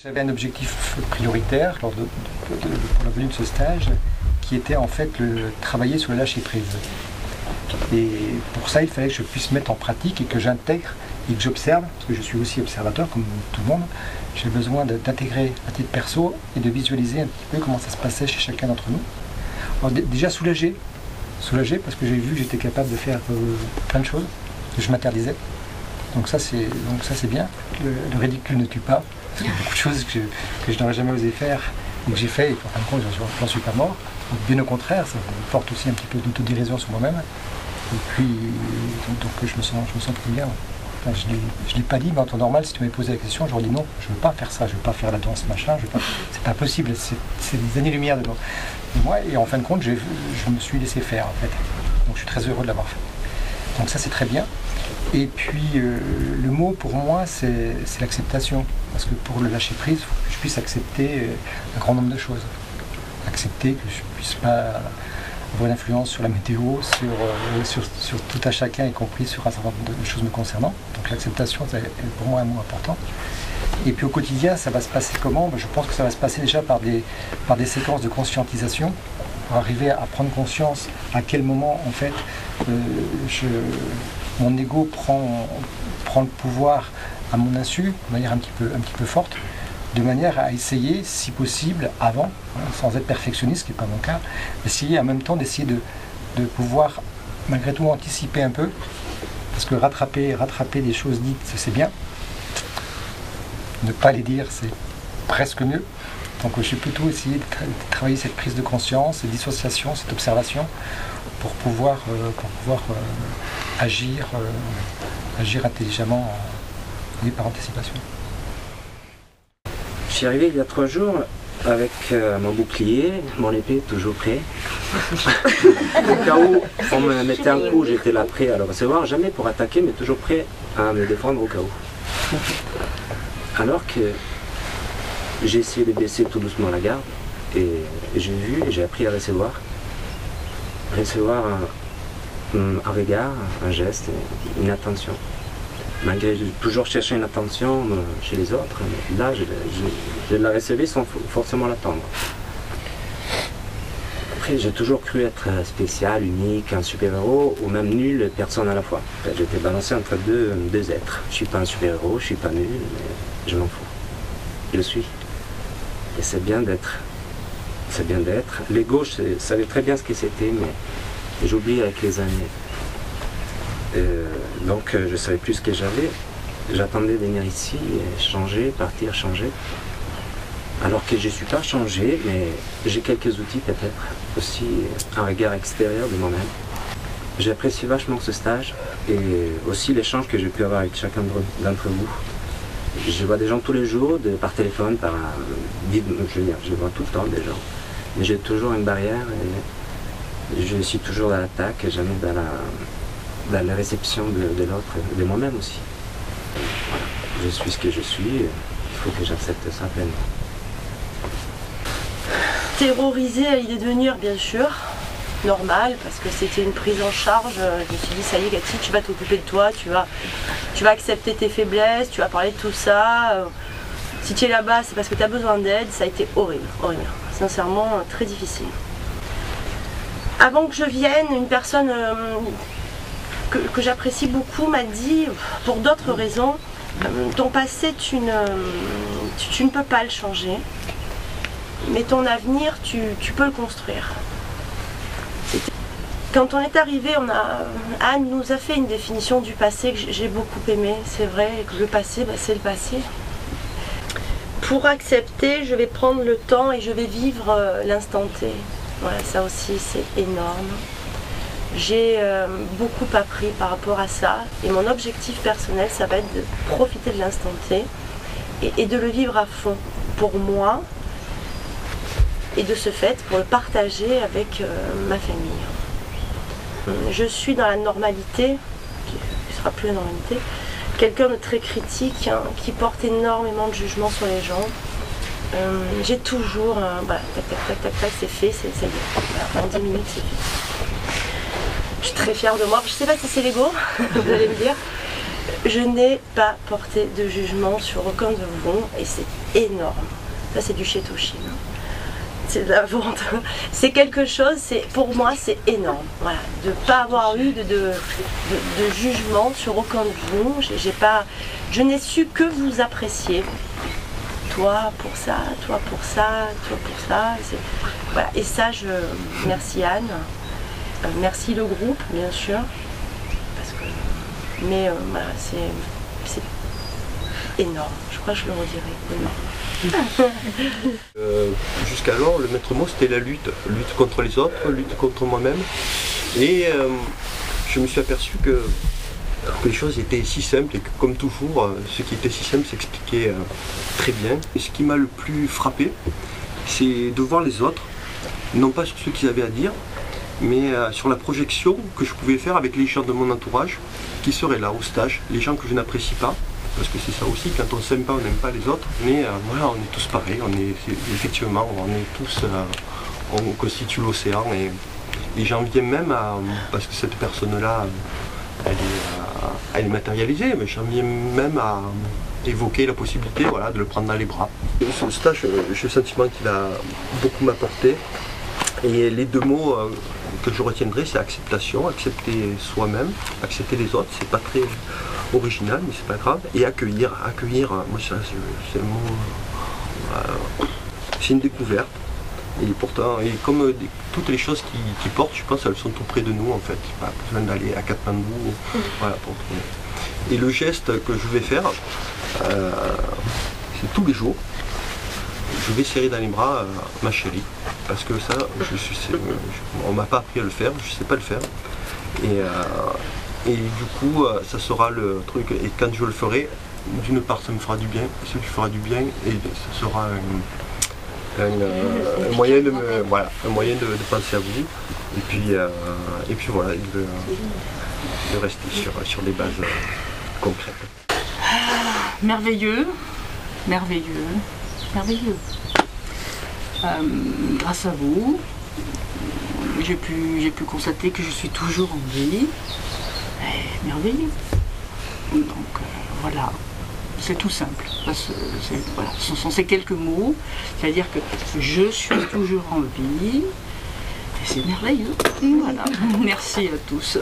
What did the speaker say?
J'avais un objectif prioritaire pour la venue de ce stage qui était en fait travailler sur le lâcher-prise. Et pour ça, il fallait que je puisse mettre en pratique et que j'intègre et que j'observe, parce que je suis aussi observateur comme tout le monde. J'ai besoin d'intégrer à titre perso et de visualiser un petit peu comment ça se passait chez chacun d'entre nous. Alors, déjà soulagé parce que j'ai vu que j'étais capable de faire plein de choses, que je m'interdisais. Donc ça c'est bien. Le ridicule ne tue pas. Parce qu'il y a beaucoup de choses que je n'aurais jamais osé faire et que j'ai fait et qu'en fin de compte j'en suis pas mort. Donc, bien au contraire, ça me porte aussi un petit peu d'autodérision sur moi-même. Et puis donc je me sens très bien. Enfin, je ne l'ai pas dit, mais en temps normal, si tu m'avais posé la question, j'aurais dit non, je ne veux pas faire ça, je ne veux pas faire la danse, machin, c'est pas possible, c'est des années-lumière de moi. Et en fin de compte, je me suis laissé faire en fait. Donc je suis très heureux de l'avoir fait. Donc ça c'est très bien. Et puis le mot pour moi c'est l'acceptation. Parce que pour le lâcher prise, il faut que je puisse accepter un grand nombre de choses. Accepter que je ne puisse pas avoir une influence sur la météo, sur tout à chacun, y compris sur un certain nombre de choses me concernant. Donc l'acceptation, c'est pour moi un mot important. Et puis au quotidien, ça va se passer comment? Je pense que ça va se passer déjà par des séquences de conscientisation, pour arriver à prendre conscience à quel moment en fait mon ego prend le pouvoir à mon insu, de manière un petit peu forte, de manière à essayer, si possible, avant, sans être perfectionniste, ce qui n'est pas mon cas, essayer en même temps d'essayer de pouvoir malgré tout anticiper un peu, parce que rattraper des choses dites, c'est bien. Ne pas les dire, c'est presque mieux. Donc je vais plutôt essayer de travailler cette prise de conscience, cette dissociation, cette observation, pour pouvoir agir intelligemment et par anticipation. Je suis arrivé il y a 3 jours avec mon bouclier, mon épée toujours prêt. Au cas où on me mettait un coup, j'étais là prêt à le recevoir, jamais pour attaquer, mais toujours prêt à me défendre au cas où. Alors que j'ai essayé de baisser tout doucement la garde et j'ai vu et j'ai appris à recevoir un regard, un geste, une attention. Malgré toujours chercher une attention chez les autres, mais là je la recevais sans forcément l'attendre. Après j'ai toujours cru être spécial, unique, un super-héros ou même nul, personne à la fois. J'étais balancé entre deux êtres. Je ne suis pas un super-héros, je ne suis pas nul, mais je m'en fous. Je le suis. Et c'est bien d'être. C'est bien d'être. L'ego, je savais très bien ce que c'était, mais j'oublie avec les années. Donc je ne savais plus ce que j'avais. J'attendais de venir ici, et changer, partir, changer. Alors que je ne suis pas changé, mais j'ai quelques outils peut-être. Aussi un regard extérieur de moi-même. J'ai apprécié vachement ce stage et aussi l'échange que j'ai pu avoir avec chacun d'entre vous. Je vois des gens tous les jours, par téléphone, je les vois tout le temps des gens. Mais j'ai toujours une barrière et je suis toujours dans l'attaque et jamais dans la réception de l'autre, de moi-même aussi. Voilà. Je suis ce que je suis, il faut que j'accepte ça pleinement. Terrorisée à l'idée de venir, bien sûr, normal, parce que c'était une prise en charge. Je me suis dit, ça y est Cathy, tu vas t'occuper de toi, tu vas accepter tes faiblesses, tu vas parler de tout ça. Si tu es là-bas, c'est parce que tu as besoin d'aide. Ça a été horrible, horrible. Sincèrement, très difficile. Avant que je vienne, une personne que j'apprécie beaucoup m'a dit, pour d'autres raisons, ton passé, tu ne peux pas le changer, mais ton avenir, tu peux le construire. Quand on est arrivé, Anne nous a fait une définition du passé que j'ai beaucoup aimé. C'est vrai que le passé, c'est le passé. Pour accepter, je vais prendre le temps et je vais vivre l'instant T. Voilà, ça aussi, c'est énorme. J'ai beaucoup appris par rapport à ça. Et mon objectif personnel, ça va être de profiter de l'instant T et de le vivre à fond pour moi. Et de ce fait, pour le partager avec ma famille. Je suis dans la normalité, qui ne sera plus la normalité, quelqu'un de très critique, qui porte énormément de jugement sur les gens. J'ai toujours, voilà, tac, c'est fait, ça y est, voilà, en 10 minutes c'est fait. Je suis très fière de moi, je ne sais pas si c'est l'ego, vous allez me dire, Je n'ai pas porté de jugement sur aucun de vous et c'est énorme. Ça c'est du chétochine. C'est de la vente. C'est quelque chose, pour moi c'est énorme. Voilà. De ne pas avoir eu de jugement sur aucun de vous. Je n'ai su que vous apprécier. Toi pour ça, toi pour ça, toi pour ça. Voilà. Et ça, merci Anne. Merci le groupe, bien sûr. Mais voilà, c'est énorme, je crois que je le redirai, énorme. Jusqu'alors, le maître mot c'était la lutte contre les autres, lutte contre moi-même. Et je me suis aperçu que les choses étaient si simples et que comme toujours, ce qui était si simple s'expliquait très bien. Et ce qui m'a le plus frappé, c'est de voir les autres, non pas sur ce qu'ils avaient à dire, mais sur la projection que je pouvais faire avec les gens de mon entourage qui seraient là au stage, les gens que je n'apprécie pas, parce que c'est ça aussi, quand on ne s'aime pas, on n'aime pas les autres, mais voilà, on est tous pareils, effectivement, on est tous, on constitue l'océan, et j'en viens même à, parce que cette personne-là, elle est matérialisée, mais j'en viens même à évoquer la possibilité, voilà, de le prendre dans les bras. Ce stage, j'ai le sentiment qu'il a beaucoup m'apporté. Et les deux mots que je retiendrai, c'est acceptation, accepter soi-même, accepter les autres, c'est pas très original, mais c'est pas grave. Et accueillir, moi ça, c'est le mot, c'est une découverte. Et pourtant, et comme toutes les choses qui portent, je pense elles sont tout près de nous en fait. Pas besoin d'aller à Katmandou, voilà, pour trouver. Et le geste que je vais faire, c'est tous les jours. Je vais serrer dans les bras ma chérie, parce que ça, on m'a pas appris à le faire, je sais pas le faire. Et du coup, ça sera le truc, et quand je le ferai, d'une part ça me fera du bien, ça lui fera du bien, et ça sera un moyen de penser à vous, et puis voilà, de rester sur des bases concrètes. Merveilleux, merveilleux. Merveilleux. Grâce à vous, j'ai pu constater que je suis toujours en vie. Merveilleux. Donc voilà, c'est tout simple. Voilà, ce sont ces quelques mots, c'est-à-dire que je suis toujours en vie. Et c'est merveilleux. Voilà. Merci à tous.